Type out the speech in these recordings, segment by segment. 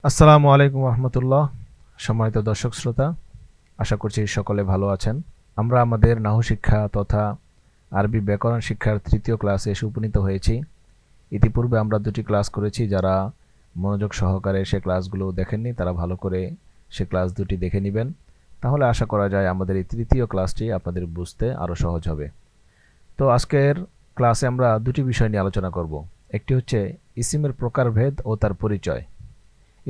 আসসালামু আলাইকুম রহমতুল্লাহ। সম্মানিত দর্শক শ্রোতা, আশা করছি সকলে ভালো আছেন। আমরা আমাদের নাহু শিক্ষা তথা আরবি ব্যাকরণ শিক্ষার তৃতীয় ক্লাসে এসে উপনীত হয়েছি। ইতিপূর্বে আমরা দুটি ক্লাস করেছি। যারা মনোযোগ সহকারে সে ক্লাসগুলো দেখেননি তারা ভালো করে সে ক্লাস দুটি দেখে নেবেন, তাহলে আশা করা যায় আমাদের এই তৃতীয় ক্লাসটি আপনাদের বুঝতে আরও সহজ হবে। তো আজকের ক্লাসে আমরা দুটি বিষয় নিয়ে আলোচনা করব। একটি হচ্ছে ইসিমের প্রকারভেদ ও তার পরিচয়,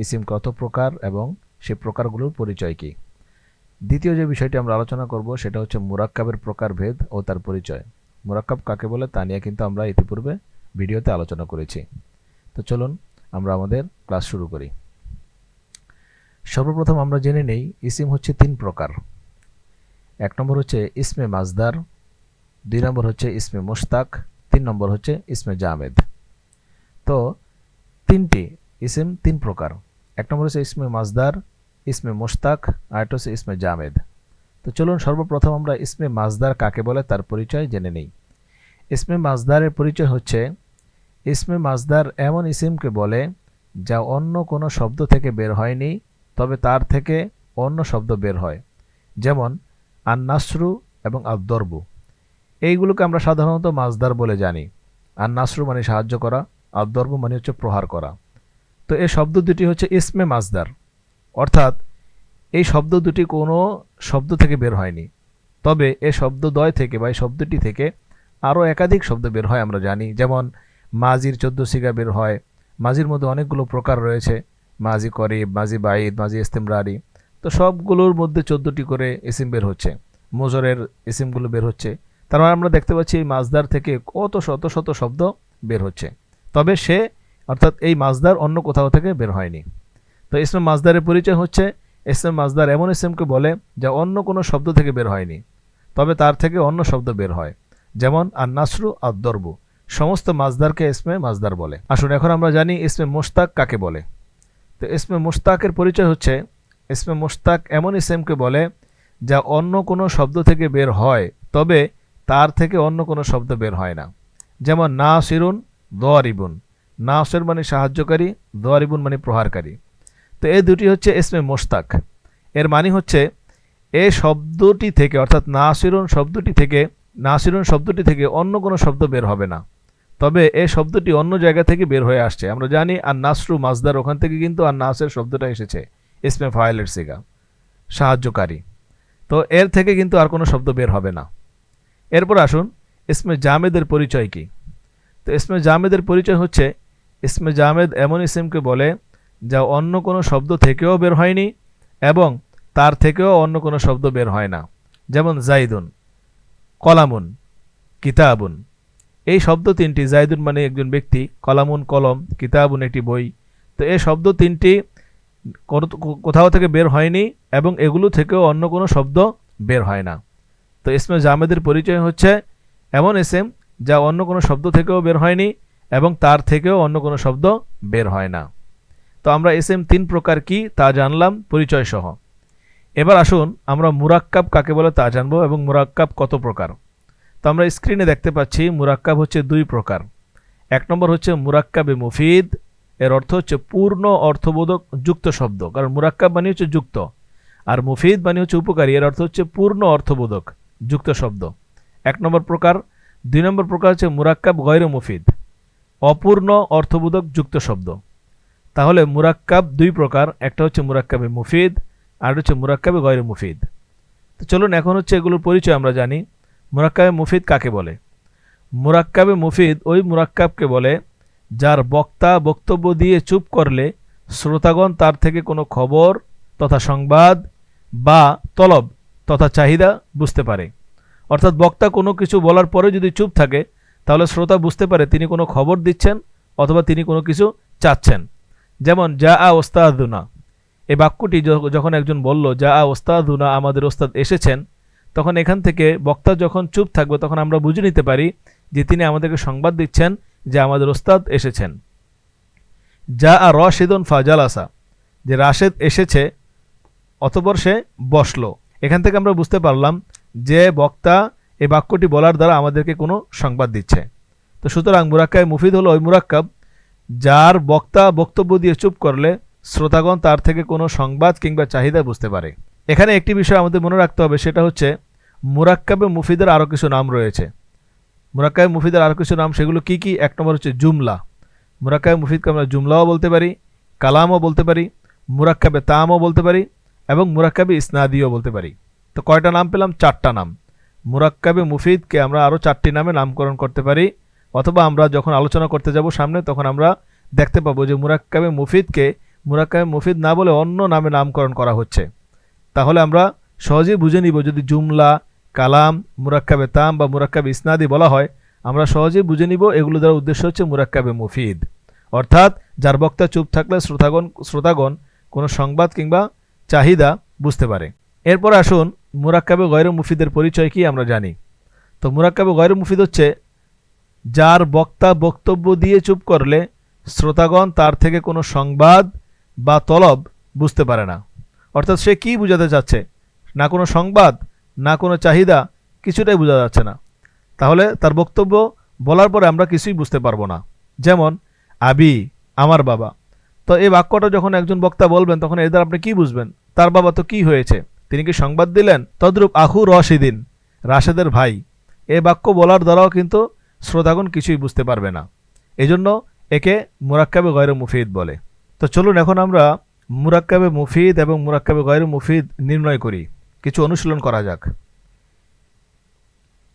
ইসিম কত প্রকার এবং সেই প্রকারগুলোর পরিচয় কী। দ্বিতীয় যে বিষয়টি আমরা আলোচনা করব সেটা হচ্ছে মুরাক্কাবের প্রকারভেদ ও তার পরিচয়। মুরাক্কাব কাকে বলে তা নিয়ে কিন্তু আমরা ইতিপূর্বে ভিডিওতে আলোচনা করেছি। তো চলুন আমরা আমাদের ক্লাস শুরু করি। সর্বপ্রথম আমরা জেনে নেই ইসিম হচ্ছে তিন প্রকার। এক নম্বর হচ্ছে ইসমে মাজদার, দুই নম্বর হচ্ছে ইসমে মুশতাক, তিন নম্বর হচ্ছে ইসমে জামেদ। তো তিনটি ইসিম তিন প্রকার। এক নম্বর হচ্ছে ইসমে মাজদার, ইসমে মুশতাক, আর একটা হচ্ছে ইসমে জামেদ। তো চলুন সর্বপ্রথম আমরা ইসমে মাজদার কাকে বলে তার পরিচয় জেনে নেই। ইসমে মাজদারের পরিচয় হচ্ছে, ইসমে মাজদার এমন ইসিমকে বলে যা অন্য কোনো শব্দ থেকে বের হয়নি, তবে তার থেকে অন্য শব্দ বের হয়। যেমন আন নাসরু এবং আদ-দরবু, এইগুলোকে আমরা সাধারণত মাজদার বলে জানি। আন নাসরু মানে সাহায্য করা, আদ-দরবু মানে হচ্ছে প্রহার করা। তো এই শব্দ দুটি হচ্ছে ইসমে মাজদার, অর্থাৎ এই শব্দ দুটি কোনো শব্দ থেকে বের হয়নি, তবে এই শব্দদ্বয় থেকে বা এই শব্দটি থেকে আরও একাধিক শব্দ বের হয় আমরা জানি। যেমন মাজির 14 সিগা বের হয়। মাজির মধ্যে অনেকগুলো প্রকার রয়েছে, মাজি করিব, মাজি বাইদ, মাজি ইস্তেমরারি। তো সবগুলোর মধ্যে 14টি করে ইসিম বের হচ্ছে, মোজরের ইসিমগুলো বের হচ্ছে। তার মানে আমরা দেখতে পাচ্ছি এই মাজদার থেকে কত শত শত শব্দ বের হচ্ছে, তবে সে অর্থাৎ এই মাজদার অন্য কোথাও থেকে বের হয়নি। তো ইসমে মাজদারের পরিচয় হচ্ছে, ইসমে মাজদার এমন ইসমকে বলে যা অন্য কোনো শব্দ থেকে বের হয়নি, তবে তার থেকে অন্য শব্দ বের হয়। যেমন আন নাসরু আদ-দরবু, সমস্ত মাজদারকে ইসমে মাজদার বলে। আসুন এখন আমরা জানি ইসমে মুশতাক কাকে বলে। তো ইসমে মুশতাকের পরিচয় হচ্ছে, ইসমে মুশতাক এমন ইসমকে বলে যা অন্য কোনো শব্দ থেকে বের হয়, তবে তার থেকে অন্য কোনো শব্দ বের হয় না। যেমন নাসিরুন দারিবুন, নাসির মানে সাহায্যকারী, দারিবুন মানে প্রহারকারী। তো এই দুটি হচ্ছে ইসমে মুশতাক। এর মানে হচ্ছে এই শব্দটি থেকে অর্থাৎ নাসিরুন শব্দটি থেকে অন্য কোনো শব্দ বের হবে না, তবে এই শব্দটি অন্য জায়গা থেকে বের হয়ে আসছে। আমরা জানি আর নাসরু মাজদার, ওখান থেকে কিন্তু আর নাসের শব্দটা এসেছে, ইসমে ফাইলের সিগা, সাহায্যকারী। তো এর থেকে কিন্তু আর কোনো শব্দ বের হবে না। এরপর আসুন ইসমে জামেদের পরিচয় কি। তো ইসমে জামেদের পরিচয় হচ্ছে, ইসমে জামেদ এমন ইসিমকে বলে যা অন্য কোনো শব্দ থেকেও বের হয়নি এবং তার থেকেও অন্য কোনো শব্দ বের হয় না। যেমন জাইদুন, কলামুন, কিতাবুন। এই শব্দ তিনটি, জাইদুন মানে একজন ব্যক্তি, কলামুন কলম, কিতাবুন একটি বই। তো এই শব্দ তিনটি কোথাও থেকে বের হয়নি এবং এগুলো থেকেও অন্য কোনো শব্দ বের হয় না। তো ইসমে জামেদের পরিচয় হচ্ছে এমন ইসিম যা অন্য কোনো শব্দ থেকেও বের হয়নি এবং তার থেকেও অন্য কোনো শব্দ বের হয় না। তো আমরা ইসিম তিন প্রকার কি তা জানলাম পরিচয় সহ। এবার আসুন আমরা মুরাক্কাব কাকে বলে তা জানবো এবং মুরাক্কাব কত প্রকার। তো আমরা স্ক্রিনে দেখতে পাচ্ছি মুরাক্কাব হচ্ছে দুই প্রকার। এক নম্বর হচ্ছে মুরাক্কাবে মুফিদ, এর অর্থ হচ্ছে পূর্ণ অর্থবোধক যুক্ত শব্দ, কারণ মুরাক্কাব মানে হচ্ছে যুক্ত, আর মুফিদ মানে হচ্ছে উপকারী, এর অর্থ হচ্ছে পূর্ণ অর্থবোধক যুক্ত শব্দ। এক নম্বর প্রকার। দুই নম্বর প্রকার হচ্ছে মুরাক্কাব গয়রে মুফিদ, অপূর্ণ অর্থবোধক যুক্ত শব্দ। তাহলে মুরাক্কাব দুই প্রকার, একটা হচ্ছে মুরাক্কাবে মুফিদ আর হচ্ছে মুরাক্কাবে গয়রে মুফিদ। তো চলুন এখন হচ্ছে এগুলোর পরিচয় আমরা জানি। মুরাক্কাবে মুফিদ কাকে বলে? মুরাক্কাবে মুফিদ ওই মুরাক্কাবকে বলে যার বক্তা বক্তব্য দিয়ে চুপ করলে শ্রোতাগণ তার থেকে কোনো খবর তথা সংবাদ বা তলব তথা চাহিদা বুঝতে পারে। অর্থাৎ বক্তা কোনো কিছু বলার পরে যদি চুপ থাকে, তাহলে শ্রোতা বুঝতে পারে তিনি কোনো খবর দিচ্ছেন অথবা তিনি কোনো কিছু চাচ্ছেন। যেমন যা আ ওস্তাদুনা, এই বাক্যটি যখন একজন বলল যা আ ওস্তাদুনা, আমাদের ওস্তাদ এসেছেন, তখন এখান থেকে বক্তা যখন চুপ থাকবে তখন আমরা বুঝে নিতে পারি যে তিনি আমাদেরকে সংবাদ দিচ্ছেন যে আমাদের ওস্তাদ এসেছেন। যা আ রশিদুন ফাজালাসা, যে রাশেদ এসেছে অতঃপর সে বসলো। এখান থেকে আমরা বুঝতে পারলাম যে বক্তা এই বাক্যটি বলার দ্বারা আমাদেরকে কোনো সংবাদ দিচ্ছে। তো সুতরাং মুরাক্কাব মুফিদ হলো ওই মুরাক্কাব যার বক্তা বক্তব্য দিয়ে চুপ করলে শ্রোতাগণ তার থেকে কোনো সংবাদ কিংবা চাহিদা বুঝতে পারে। এখানে একটি বিষয় আমাদের মনে রাখতে হবে, সেটা হচ্ছে মুরাক্কাবে মুফিদের আরও কিছু নাম রয়েছে। মুরাক্কাবে মুফিদের আরও কিছু নাম, সেগুলো কি কি? এক নম্বর হচ্ছে জুমলা। মুরাক্কাবে মুফিদকে আমরা জুমলাও বলতে পারি, কালামও বলতে পারি, মুরাক্কাবে তামও বলতে পারি এবং মুরাক্কাবে ইসনাদিও বলতে পারি। তো কয়টা নাম পেলাম? 4টা নাম। মুরাক্কাবে মুফিদকে আমরা আরও 4টি নামে নামকরণ করতে পারি, অথবা আমরা যখন আলোচনা করতে যাব সামনে তখন আমরা দেখতে পাবো যে মুরাক্কাবে মুফিদকে মুরাক্কাবে মুফিদ না বলে অন্য নামে নামকরণ করা হচ্ছে। তাহলে আমরা সহজেই বুঝে নিব, যদি জুমলা, কালাম, মুরাক্কাবে তাম বা মুরাক্কাবে ইসনাদি বলা হয়, আমরা সহজেই বুঝে নিব এগুলো দ্বারা উদ্দেশ্য হচ্ছে মুরাক্কাবে মুফিদ, অর্থাৎ যার বক্তা চুপ থাকলে শ্রোতাগণ কোনো সংবাদ কিংবা চাহিদা বুঝতে পারে। এরপর আসুন মুরাক্কাবে গয়রে মুফিদের পরিচয় কি আমরা জানি। তো মুরাক্কাবে গয়রে মুফিদ হচ্ছে যার বক্তা বক্তব্য দিয়ে চুপ করলে শ্রোতাগণ তার থেকে কোনো সংবাদ বা তলব বুঝতে পারে না। অর্থাৎ সে কি বোঝাতে চাচ্ছে, না কোনো সংবাদ না কোনো চাহিদা, কিছুটাই বোঝা যাচ্ছে না। তাহলে তার বক্তব্য বলার পরে আমরা কিছুই বুঝতে পারবো না। যেমন আবি, আমার বাবা। তো এই বাক্যটা যখন একজন বক্তা বলবেন তখন এদের আপনি কি বুঝবেন? তার বাবা তো কি হয়েছে, তিনি কি সংবাদ দিলেন? তদ্রূপ আখু রশিদিন, রাশেদের ভাই। এই বাক্য বলার দ্বারাও কিন্তু শ্রোতাগণ কিছুই বুঝতে পারবে না। এজন্য একে মুরাক্কাবে গয়রে মুফিদ বলে। তো চলুন এখন আমরা মুরাক্কাবে মুফিদ এবং মুরাক্কাবে গয়রে মুফিদ নির্ণয় করি, কিছু অনুশীলন করা যাক।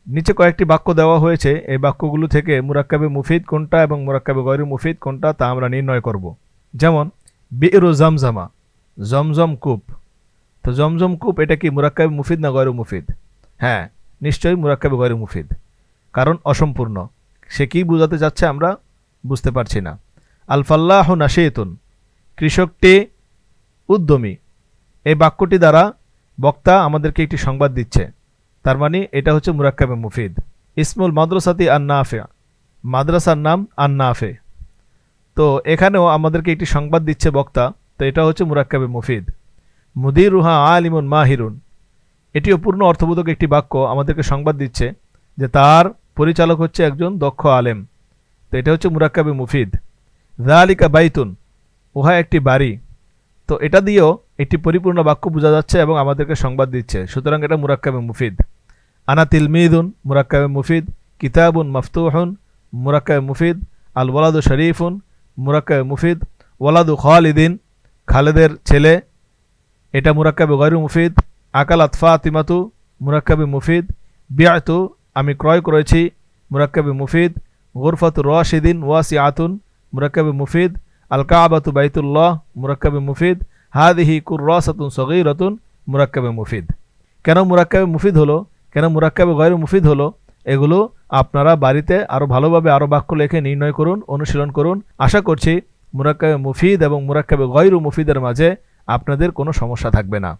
নিচে কয়েকটি বাক্য দেওয়া হয়েছে, এই বাক্যগুলো থেকে মুরাক্কাবে মুফিদ কোনটা এবং মুরাক্কাবে গয়রে মুফিদ কোনটা তা আমরা নির্ণয় করব। যেমন বিরু জমজমা, জমজম কূপ। তো জমজম কূপ এটা কি মুরাক্কাবে মুফিদ না গয়রে মুফিদ? হ্যাঁ, নিশ্চয়ই মুরাক্কাবে গয়রে মুফিদ, কারণ অসম্পূর্ণ। সে কি বোঝাতে চাচ্ছে আমরা বুঝতে পারছি না। আল ফাল্লাহু নাশীতুন, কৃষকটি উদ্যমী। এই বাক্যটি দ্বারা বক্তা আমাদেরকে একটি সংবাদ দিচ্ছে, তার মানে এটা হচ্ছে মুরাক্কাবে মুফিদ। ইসমুল মাদ্রাসাতি আন-নাফি, মাদ্রাসার নাম আন-নাফি। তো এখানেও আমাদেরকে একটি সংবাদ দিচ্ছে বক্তা, তো এটা হচ্ছে মুরাক্কাবে মুফিদ। মুদিরুহা আলিমুন মাহিরুন, এটিও পূর্ণ অর্থবোধক একটি বাক্য, আমাদেরকে সংবাদ দিচ্ছে যে তার পরিচালক হচ্ছে একজন দক্ষ আলেম। তো এটা হচ্ছে মুরাক্কাবে মুফিদ। যালিকা বাইতুন, উহা একটি বাড়ি। তো এটা দিয়েও একটি পরিপূর্ণ বাক্য বোঝা যাচ্ছে এবং আমাদেরকে সংবাদ দিচ্ছে, সুতরাং এটা মুরাক্কাবে মুফিদ। আনা তিলমিদুন, মুরাক্কাবে মুফিদ। কিতাবুন মাফতুহুন, মুরাক্কাবে মুফিদ। আল ওয়ালাদু শরীফুন, মুরাক্কাবে মুফিদ। ওয়ালাদু খালিদিন, খালেদের ছেলে, এটা মুরাক্কাবে গয়রে মুফিদ। আকালাত ফাতিমাতু, মুরাক্কাবে মুফিদ। বিআতু, আমি ক্রয় করেছি, মুরাক্কাবে মুফিদ। গুরফাতু রাশিদিন ওয়াসিআতুন, মুরাক্কাবে মুফিদ। আল কাবাতু বাইতুল্লাহ, মুরাক্কাবে মুফিদ। হাদিহি কুররাসাতুন সগীরাতুন, মুরাক্কাবে মুফিদ। কেন মুরাক্কাবে মুফিদ হলো, কেন মুরাক্কাবে গয়রে মুফিদ হলো, এগুলো আপনারা বাড়িতে আরও ভালোভাবে আরও বাক্য লেখে নির্ণয় করুন, অনুশীলন করুন। আশা করছি মুরাক্কাবে মুফিদ এবং মুরাক্কাবে গয়রে মুফিদের মাঝে আপনাদের কোনো সমস্যা থাকবে না।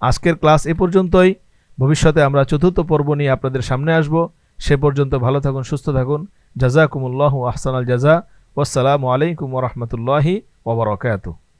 আজকের ক্লাস এ পর্যন্তই। ভবিষ্যতে আমরা চতুর্থ পর্ব নিয়ে আপনাদের সামনে আসব। সে পর্যন্ত ভালো থাকুন, সুস্থ থাকুন। জাযাকুমুল্লাহু আহসানাল জাযা। ওয়াসসালামু আলাইকুম ওয়া রাহমাতুল্লাহি ওয়া বারাকাতুহু।